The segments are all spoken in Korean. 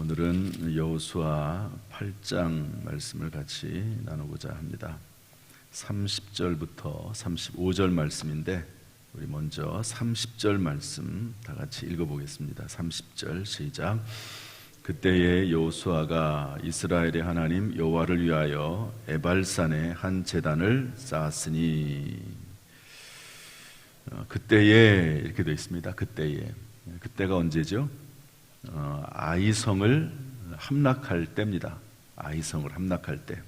오늘은 여호수아 8장 말씀을 같이 나누고자 합니다. 30절부터 35절 말씀인데 우리 먼저 30절 말씀 다 같이 읽어보겠습니다. 30절 시작. 그때에 여호수아가 이스라엘의 하나님 여호와를 위하여 에발산에 한 제단을 쌓았으니, 그때에 이렇게 되어 있습니다. 그때가 언제죠? 아이성을 함락할 때입니다. 아이성을 함락할 때.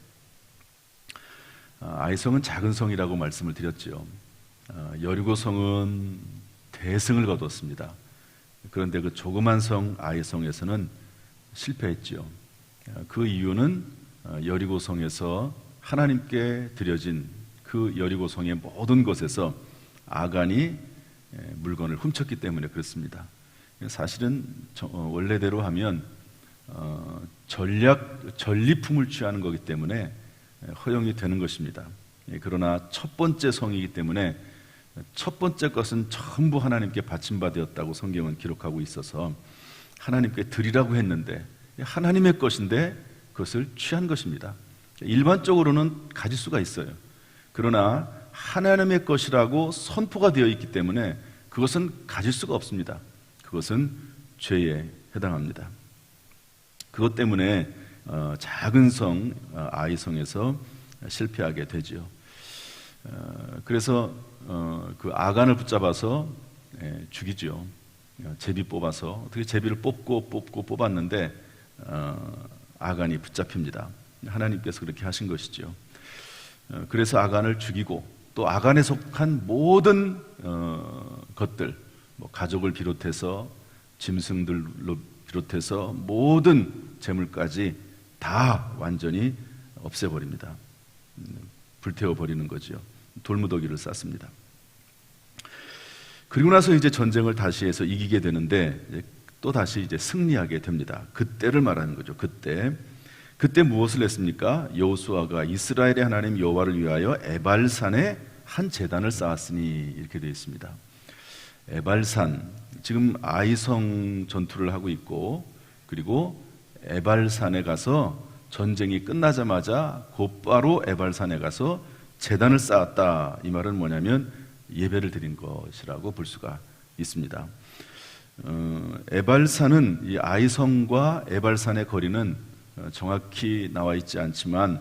아이성은 작은 성이라고 말씀을 드렸죠. 여리고성은 대승을 거뒀습니다. 그런데 그 조그만 성 아이성에서는 실패했죠. 그 이유는 여리고성에서 하나님께 드려진 그 여리고성의 모든 것에서 아간이 물건을 훔쳤기 때문에 그렇습니다. 사실은 원래대로 하면 전리품을 취하는 거기 때문에 허용이 되는 것입니다. 그러나 첫 번째 성이기 때문에 첫 번째 것은 전부 하나님께 바침받았다고 성경은 기록하고 있어서 하나님께 드리라고 했는데 하나님의 것인데 그것을 취한 것입니다. 일반적으로는 가질 수가 있어요. 그러나 하나님의 것이라고 선포가 되어 있기 때문에 그것은 가질 수가 없습니다. 그것은 죄에 해당합니다. 그것 때문에 작은 성 아이성에서 실패하게 되죠. 그래서 그 아간을 붙잡아서 죽이죠. 제비 뽑아서 어떻게 제비를 뽑았는데 아간이 붙잡힙니다. 하나님께서 그렇게 하신 것이죠. 그래서 아간을 죽이고 또 아간에 속한 모든 것들, 가족을 비롯해서 짐승들로 비롯해서 모든 재물까지 다 완전히 없애버립니다. 불태워버리는 거죠. 돌무더기를 쌓습니다. 그리고 나서 이제 전쟁을 다시 해서 이기게 되는데 또 다시 이제 승리하게 됩니다. 그때를 말하는 거죠. 그때 무엇을 했습니까? 여호수아가 이스라엘의 하나님 여호와를 위하여 에발산에 한 제단을 쌓았으니, 이렇게 되어 있습니다. 에발산, 지금 아이성 전투를 하고 있고, 그리고 에발산에 가서 전쟁이 끝나자마자 곧바로 에발산에 가서 제단을 쌓았다. 이 말은 뭐냐면 예배를 드린 것이라고 볼 수가 있습니다. 에발산은 이 아이성과 에발산의 거리는 정확히 나와 있지 않지만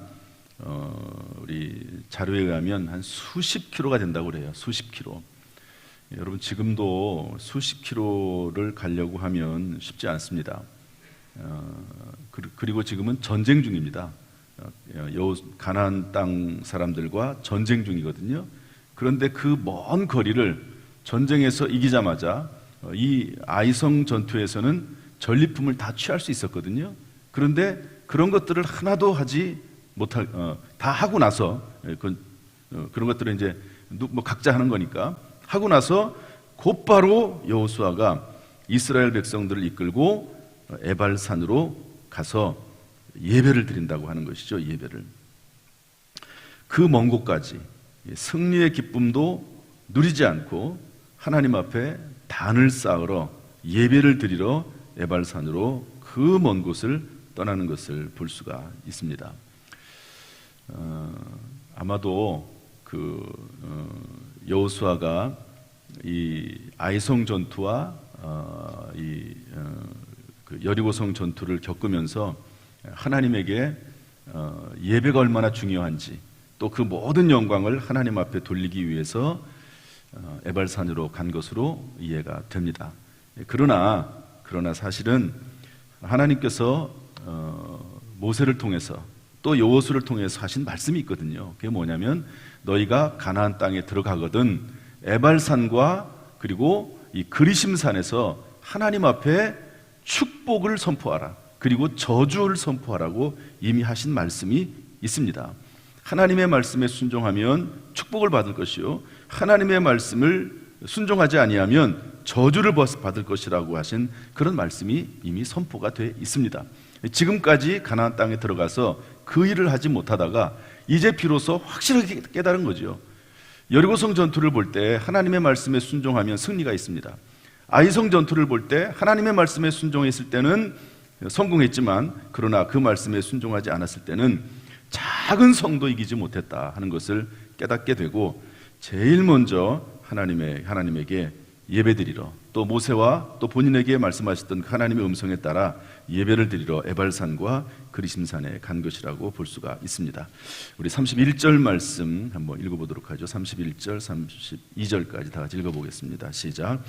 우리 자료에 의하면 한 수십 킬로가 된다고 그래요. 수십 킬로. 여러분, 지금도 수십 킬로를 가려고 하면 쉽지 않습니다. 그리고 지금은 전쟁 중입니다. 가나안 땅 사람들과 전쟁 중이거든요. 그런데 그 먼 거리를 전쟁에서 이기자마자 이 아이성 전투에서는 전리품을 다 취할 수 있었거든요. 그런데 그런 것들을 하나도 하지 못할, 다 하고 나서 그런 것들은 이제 각자 하는 거니까 하고 나서 곧바로 여호수아가 이스라엘 백성들을 이끌고 에발산으로 가서 예배를 드린다고 하는 것이죠. 예배를. 그 먼 곳까지 승리의 기쁨도 누리지 않고 하나님 앞에 단을 쌓으러 예배를 드리러 에발산으로 그 먼 곳을 떠나는 것을 볼 수가 있습니다. 아마도 여호수아가 이 아이성 전투와 그 여리고성 전투를 겪으면서 하나님에게 예배가 얼마나 중요한지, 또 그 모든 영광을 하나님 앞에 돌리기 위해서 에발산으로 간 것으로 이해가 됩니다. 그러나 사실은 하나님께서 모세를 통해서 또 여호수아를 통해서 하신 말씀이 있거든요. 그게 뭐냐면 너희가 가나안 땅에 들어가거든 에발산과 그리고 이 그리심산에서 하나님 앞에 축복을 선포하라, 그리고 저주를 선포하라고 이미 하신 말씀이 있습니다. 하나님의 말씀에 순종하면 축복을 받을 것이요, 하나님의 말씀을 순종하지 아니하면 저주를 받을 것이라고 하신 그런 말씀이 이미 선포가 되어 있습니다. 지금까지 가나안 땅에 들어가서 그 일을 하지 못하다가 이제 비로소 확실하게 깨달은 거죠. 여리고성 전투를 볼 때 하나님의 말씀에 순종하면 승리가 있습니다. 아이성 전투를 볼 때 하나님의 말씀에 순종했을 때는 성공했지만 그러나 그 말씀에 순종하지 않았을 때는 작은 성도 이기지 못했다 하는 것을 깨닫게 되고 제일 먼저 하나님에게 예배드리러, 또 모세와 또 본인에게 말씀하셨던 하나님의 음성에 따라 예배를 드리러 에발산과 그리심산에 간 것이라고 볼 수가 있습니다. 우리 31절 말씀 한번 읽어보도록 하죠. 31절, 32절까지 다 같이 읽어보겠습니다. 시작.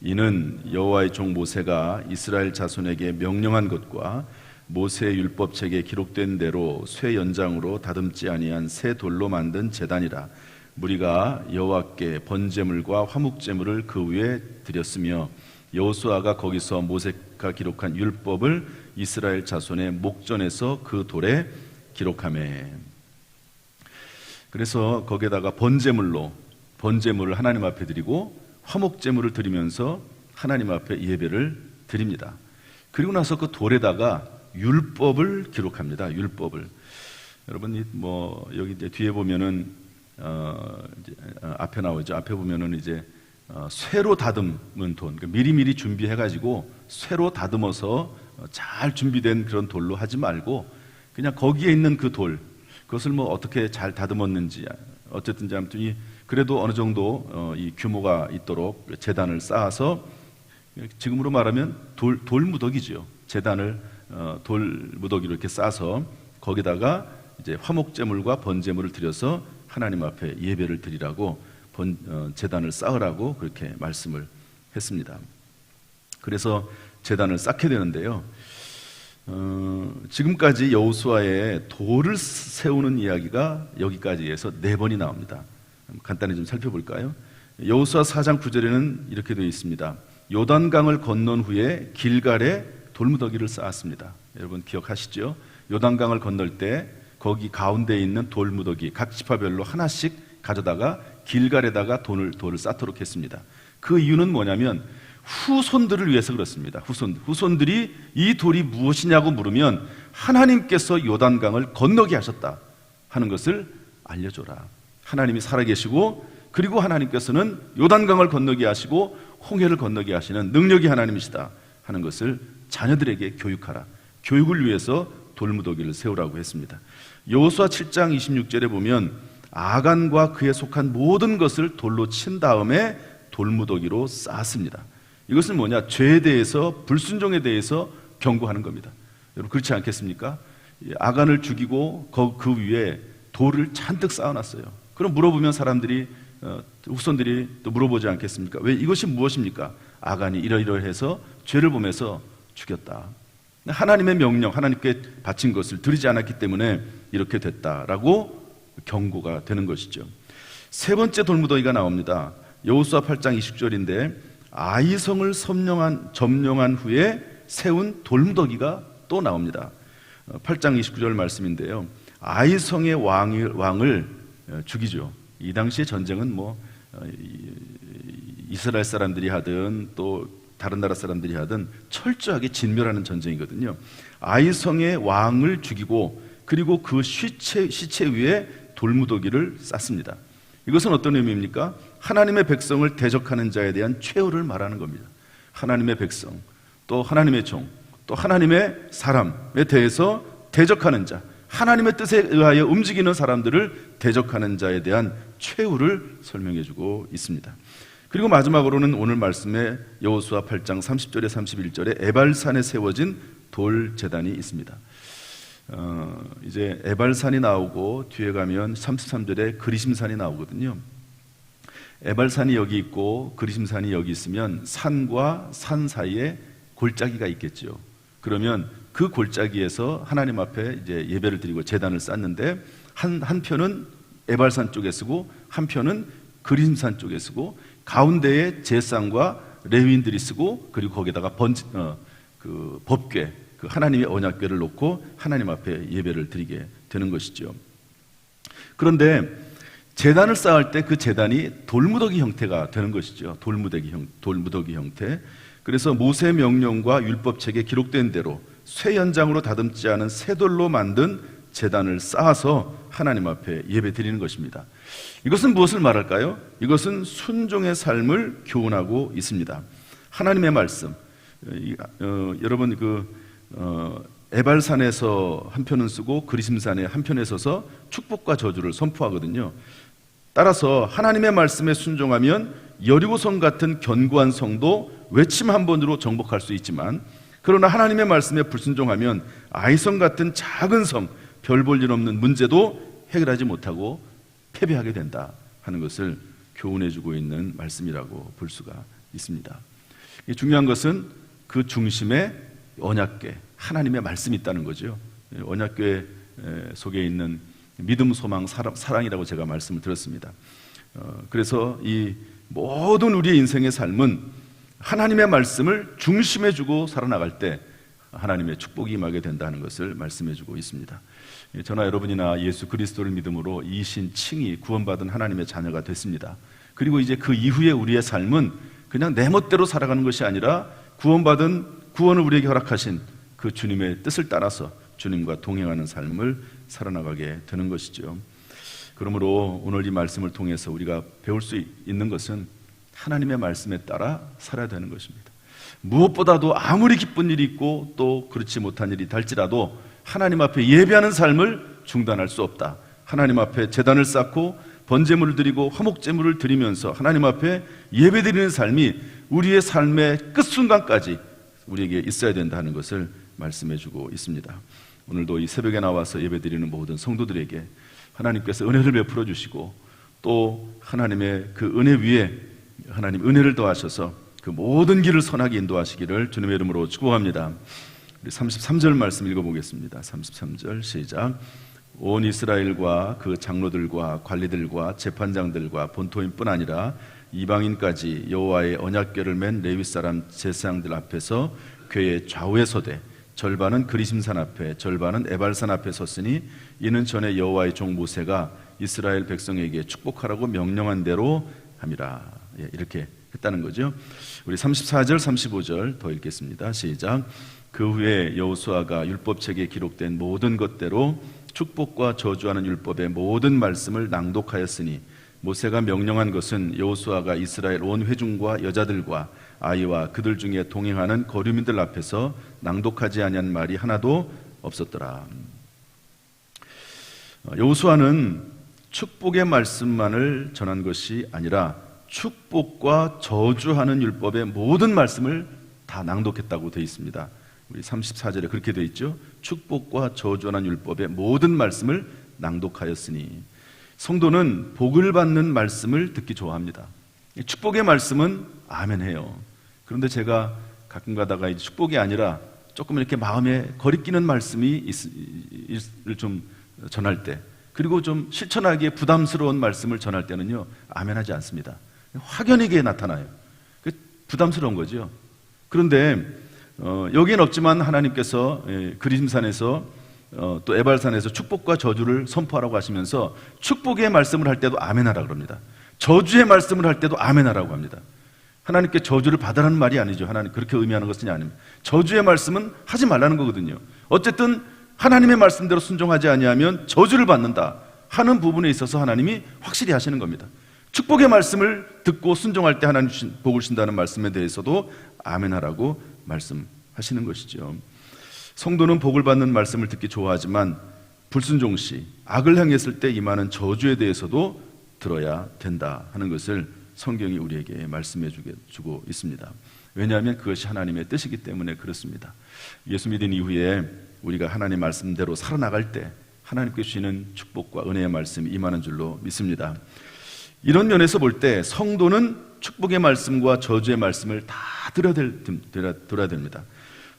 이는 여호와의 종 모세가 이스라엘 자손에게 명령한 것과 모세의 율법책에 기록된 대로 쇠 연장으로 다듬지 아니한 새 돌로 만든 제단이라. 무리가 여호와께 번제물과 화목제물을 그 위에 드렸으며 여호수아가 거기서 모세가 기록한 율법을 이스라엘 자손의 목전에서 그 돌에 기록하매. 그래서 거기에다가 번제물을 하나님 앞에 드리고 화목제물을 드리면서 하나님 앞에 예배를 드립니다. 그리고 나서 그 돌에다가 율법을 기록합니다. 율법을. 여러분 여기 이제 뒤에 보면은 이제 앞에 나오죠. 앞에 보면은 이제 쇠로 다듬은 돌, 그러니까 미리미리 준비해가지고 쇠로 다듬어서 잘 준비된 그런 돌로 하지 말고 그냥 거기에 있는 그 돌, 그것을 어떻게 잘 다듬었는지 어쨌든지 아무튼 그래도 어느 정도 이 규모가 있도록 제단을 쌓아서 지금으로 말하면 돌무더기죠. 제단을 돌무더기로 이렇게 싸서 거기다가 이제 화목제물과 번제물을 드려서 하나님 앞에 예배를 드리라고 제단을 쌓으라고 그렇게 말씀을 했습니다. 그래서 제단을 쌓게 되는데요. 지금까지 여호수아의 돌을 세우는 이야기가 여기까지 해서 4번이 나옵니다. 간단히 좀 살펴볼까요? 여호수아 4장 9절에는 이렇게 되어 있습니다. 요단강을 건넌 후에 길갈에 돌무더기를 쌓았습니다. 여러분 기억하시죠? 요단강을 건널 때 거기 가운데에 있는 돌무더기 각 지파별로 하나씩 가져다가 길갈에다가 돌을 쌓도록 했습니다. 그 이유는 뭐냐면 후손들을 위해서 그렇습니다. 후손들이 이 돌이 무엇이냐고 물으면 하나님께서 요단강을 건너게 하셨다 하는 것을 알려줘라. 하나님이 살아계시고 그리고 하나님께서는 요단강을 건너게 하시고 홍해를 건너게 하시는 능력이 하나님이시다 하는 것을 자녀들에게 교육하라. 교육을 위해서 돌무더기를 세우라고 했습니다. 여호수아 7장 26절에 보면 아간과 그에 속한 모든 것을 돌로 친 다음에 돌무더기로 쌓았습니다. 이것은 뭐냐? 죄에 대해서, 불순종에 대해서 경고하는 겁니다. 여러분 그렇지 않겠습니까? 아간을 죽이고 그 위에 돌을 잔뜩 쌓아놨어요. 그럼 물어보면 사람들이 후손들이 또 물어보지 않겠습니까? 왜 이것이 무엇입니까? 아간이 이러이러해서 죄를 범해서 죽였다. 하나님의 명령, 하나님께 바친 것을 드리지 않았기 때문에 이렇게 됐다라고 경고가 되는 것이죠. 세 번째 돌무더기가 나옵니다. 여호수아 8장 20절인데 아이성을 점령한 후에 세운 돌무더기가 또 나옵니다. 8장 29절 말씀인데요. 아이성의 왕을 죽이죠. 이 당시의 전쟁은 이스라엘 사람들이 하든 또 다른 나라 사람들이 하든 철저하게 진멸하는 전쟁이거든요. 아이성의 왕을 죽이고 그리고 그 시체 위에 돌무더기를 쌓습니다. 이것은 어떤 의미입니까? 하나님의 백성을 대적하는 자에 대한 최후를 말하는 겁니다. 하나님의 백성, 또 하나님의 종, 또 하나님의 사람에 대해서 대적하는 자, 하나님의 뜻에 의하여 움직이는 사람들을 대적하는 자에 대한 최후를 설명해주고 있습니다. 그리고 마지막으로는 오늘 말씀에 여호수아 8장 30절에 31절에 에발산에 세워진 돌 제단이 있습니다. 이제 에발산이 나오고 뒤에 가면 33절에 그리심산이 나오거든요. 에발산이 여기 있고 그리심산이 여기 있으면 산과 산 사이에 골짜기가 있겠죠. 그러면 그 골짜기에서 하나님 앞에 이제 예배를 드리고 제단을 쌓는데 한 편은 에발산 쪽에 쓰고 한 편은 그리심산 쪽에 쓰고 가운데에 제사장과 레위인들이 쓰고 그리고 거기다가 그 법궤, 그 하나님의 언약궤를 놓고 하나님 앞에 예배를 드리게 되는 것이죠. 그런데 제단을 쌓을 때 그 제단이 돌무더기 형태가 되는 것이죠. 돌무더기 형태. 그래서 모세 명령과 율법책에 기록된 대로 쇠 연장으로 다듬지 않은 쇠돌로 만든 제단을 쌓아서 하나님 앞에 예배 드리는 것입니다. 이것은 무엇을 말할까요? 이것은 순종의 삶을 교훈하고 있습니다. 하나님의 말씀, 여러분 에발산에서 한 편은 쓰고 그리심산에 한 편에 서서 축복과 저주를 선포하거든요. 따라서 하나님의 말씀에 순종하면 여리고성 같은 견고한 성도 외침 한 번으로 정복할 수 있지만, 그러나 하나님의 말씀에 불순종하면 아이성 같은 작은 성, 별 볼 일 없는 문제도 해결하지 못하고 패배하게 된다 하는 것을 교훈해주고 있는 말씀이라고 볼 수가 있습니다. 중요한 것은 그 중심에 언약궤, 하나님의 말씀이 있다는 거죠. 언약궤 속에 있는 믿음, 소망, 사랑이라고 제가 말씀을 드렸습니다. 그래서 이 모든 우리의 인생의 삶은 하나님의 말씀을 중심에 주고 살아나갈 때 하나님의 축복이 임하게 된다는 것을 말씀해 주고 있습니다. 저나 여러분이나 예수 그리스도를 믿음으로 이신 칭의 구원받은 하나님의 자녀가 됐습니다. 그리고 이제 그 이후에 우리의 삶은 그냥 내 멋대로 살아가는 것이 아니라 구원을 우리에게 허락하신 그 주님의 뜻을 따라서 주님과 동행하는 삶을 살아나가게 되는 것이죠. 그러므로 오늘 이 말씀을 통해서 우리가 배울 수 있는 것은 하나님의 말씀에 따라 살아야 되는 것입니다. 무엇보다도 아무리 기쁜 일이 있고 또 그렇지 못한 일이 달지라도 하나님 앞에 예배하는 삶을 중단할 수 없다. 하나님 앞에 제단을 쌓고 번제물을 드리고 화목제물을 드리면서 하나님 앞에 예배드리는 삶이 우리의 삶의 끝순간까지 우리에게 있어야 된다는 것을 말씀해주고 있습니다. 오늘도 이 새벽에 나와서 예배드리는 모든 성도들에게 하나님께서 은혜를 베풀어 주시고 또 하나님의 그 은혜 위에 하나님 은혜를 더하셔서 그 모든 길을 선하게 인도하시기를 주님의 이름으로 축복합니다. 우리 33절 말씀 읽어보겠습니다. 33절 시작. 온 이스라엘과 그 장로들과 관리들과 재판장들과 본토인뿐 아니라 이방인까지 여호와의 언약궤를 맨 레위 사람 제사장들 앞에서 궤의 좌우에 서되 절반은 그리심산 앞에 절반은 에발산 앞에 섰으니 이는 전에 여호와의 종 모세가 이스라엘 백성에게 축복하라고 명령한 대로 함이라. 이렇게 했다는 거죠. 우리 34절 35절 더 읽겠습니다. 시작. 그 후에 여호수아가 율법책에 기록된 모든 것대로 축복과 저주하는 율법의 모든 말씀을 낭독하였으니 모세가 명령한 것은 여호수아가 이스라엘 온 회중과 여자들과 아이와 그들 중에 동행하는 거류민들 앞에서 낭독하지 아니한 말이 하나도 없었더라. 여호수아는 축복의 말씀만을 전한 것이 아니라 축복과 저주하는 율법의 모든 말씀을 다 낭독했다고 되어 있습니다. 우리 34절에 그렇게 되어 있죠. 축복과 저주하는 율법의 모든 말씀을 낭독하였으니. 성도는 복을 받는 말씀을 듣기 좋아합니다. 축복의 말씀은 아멘해요. 그런데 제가 가끔 가다가 축복이 아니라 조금 이렇게 마음에 거리끼는 말씀이 좀 전할 때, 그리고 좀 실천하기에 부담스러운 말씀을 전할 때는요, 아멘하지 않습니다. 확연하게 나타나요. 부담스러운 거죠. 그런데 여기엔 없지만 하나님께서 그리심산에서 또 에발산에서 축복과 저주를 선포하라고 하시면서 축복의 말씀을 할 때도 아멘하라고 합니다. 저주의 말씀을 할 때도 아멘하라고 합니다. 하나님께 저주를 받으라는 말이 아니죠. 하나님 그렇게 의미하는 것은 아닙니다. 저주의 말씀은 하지 말라는 거거든요. 어쨌든 하나님의 말씀대로 순종하지 아니하면 저주를 받는다 하는 부분에 있어서 하나님이 확실히 하시는 겁니다. 축복의 말씀을 듣고 순종할 때 하나님 복을 주신다는 말씀에 대해서도 아멘하라고 말씀하시는 것이죠. 성도는 복을 받는 말씀을 듣기 좋아하지만 불순종 시 악을 행했을 때 임하는 저주에 대해서도 들어야 된다 하는 것을 성경이 우리에게 말씀해 주고 있습니다. 왜냐하면 그것이 하나님의 뜻이기 때문에 그렇습니다. 예수 믿은 이후에 우리가 하나님 말씀대로 살아나갈 때 하나님께 주시는 축복과 은혜의 말씀이 임하는 줄로 믿습니다. 이런 면에서 볼 때 성도는 축복의 말씀과 저주의 말씀을 다 들어야 됩니다.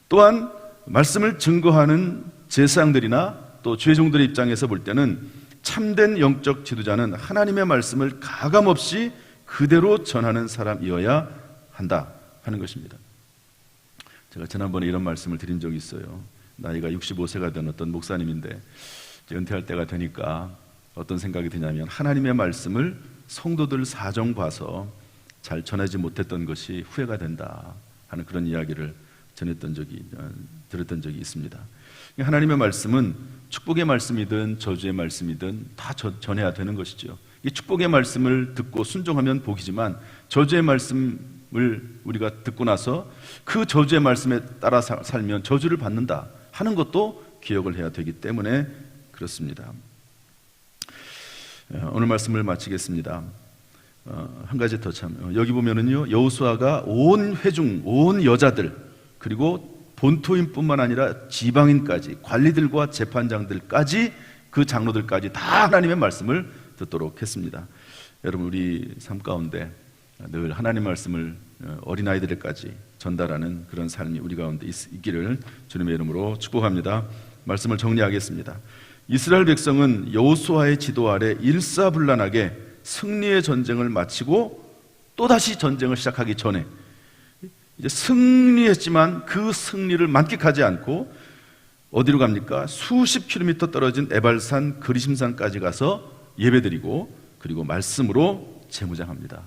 또한 말씀을 증거하는 제사장들이나 또 죄종들의 입장에서 볼 때는 참된 영적 지도자는 하나님의 말씀을 가감없이 그대로 전하는 사람이어야 한다 하는 것입니다. 제가 지난번에 이런 말씀을 드린 적이 있어요. 나이가 65세가 된 어떤 목사님인데 은퇴할 때가 되니까 어떤 생각이 드냐면 하나님의 말씀을 성도들 사정 봐서 잘 전하지 못했던 것이 후회가 된다 하는 그런 이야기를 들었던 적이 있습니다. 하나님의 말씀은 축복의 말씀이든 저주의 말씀이든 다 전해야 되는 것이죠. 이 축복의 말씀을 듣고 순종하면 복이지만 저주의 말씀 우리가 듣고 나서 그 저주의 말씀에 따라 살면 저주를 받는다 하는 것도 기억을 해야 되기 때문에 그렇습니다. 오늘 말씀을 마치겠습니다. 한 가지 더 참, 여기 보면은요, 여호수아가 온 회중, 온 여자들, 그리고 본토인뿐만 아니라 지방인까지, 관리들과 재판장들까지, 그 장로들까지 다 하나님의 말씀을 듣도록 했습니다. 여러분, 우리 삶 가운데 늘 하나님 말씀을 어린아이들에게까지 전달하는 그런 삶이 우리 가운데 있기를 주님의 이름으로 축복합니다. 말씀을 정리하겠습니다. 이스라엘 백성은 여호수아의 지도 아래 일사불란하게 승리의 전쟁을 마치고 또다시 전쟁을 시작하기 전에 이제 승리했지만 그 승리를 만끽하지 않고 어디로 갑니까? 수십 킬로미터 떨어진 에발산 그리심산까지 가서 예배드리고, 그리고 말씀으로 재무장합니다.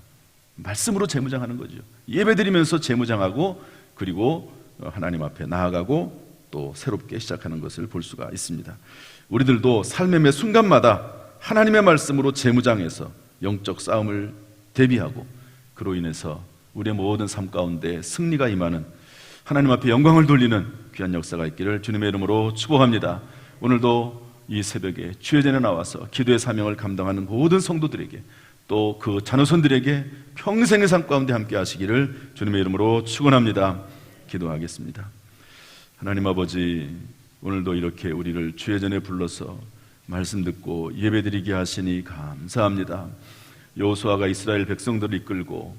말씀으로 재무장하는 거죠. 예배드리면서 재무장하고, 그리고 하나님 앞에 나아가고 또 새롭게 시작하는 것을 볼 수가 있습니다. 우리들도 삶의 매 순간마다 하나님의 말씀으로 재무장해서 영적 싸움을 대비하고, 그로 인해서 우리의 모든 삶 가운데 승리가 임하는, 하나님 앞에 영광을 돌리는 귀한 역사가 있기를 주님의 이름으로 축복합니다. 오늘도 이 새벽에 주의 전에 나와서 기도의 사명을 감당하는 모든 성도들에게, 또 그 자녀손들에게 평생의 삶 가운데 함께 하시기를 주님의 이름으로 축원합니다. 기도하겠습니다. 하나님 아버지, 오늘도 이렇게 우리를 주의 전에 불러서 말씀 듣고 예배드리게 하시니 감사합니다. 여호수아가 이스라엘 백성들을 이끌고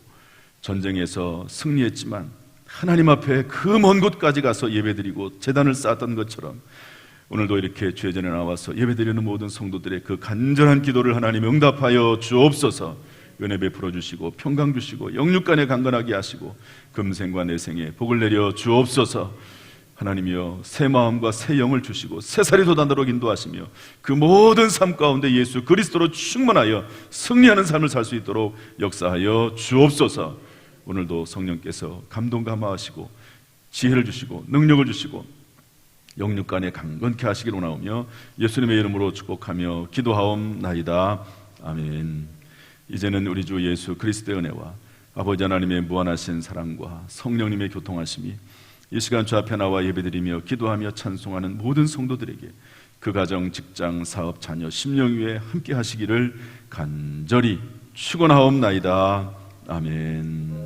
전쟁에서 승리했지만 하나님 앞에 그 먼 곳까지 가서 예배드리고 제단을 쌓았던 것처럼, 오늘도 이렇게 주의 전에 나와서 예배드리는 모든 성도들의 그 간절한 기도를 하나님 응답하여 주옵소서. 은혜 베풀어 주시고 평강 주시고 영육간에 강건하게 하시고 금생과 내생에 복을 내려 주옵소서. 하나님이여, 새 마음과 새 영을 주시고 새 살이 돋아나도록 인도하시며 그 모든 삶 가운데 예수 그리스도로 충만하여 승리하는 삶을 살 수 있도록 역사하여 주옵소서. 오늘도 성령께서 감동 감화하시고 지혜를 주시고 능력을 주시고 영육간에 강건케 하시기를 원하오며 예수님의 이름으로 축복하며 기도하옵나이다. 아멘. 이제는 우리 주 예수 그리스도의 은혜와 아버지 하나님의 무한하신 사랑과 성령님의 교통하심이 이 시간 주 앞에 나와 예배드리며 기도하며 찬송하는 모든 성도들에게 그 가정, 직장, 사업, 자녀, 심령 위에 함께 하시기를 간절히 축원하옵나이다. 아멘.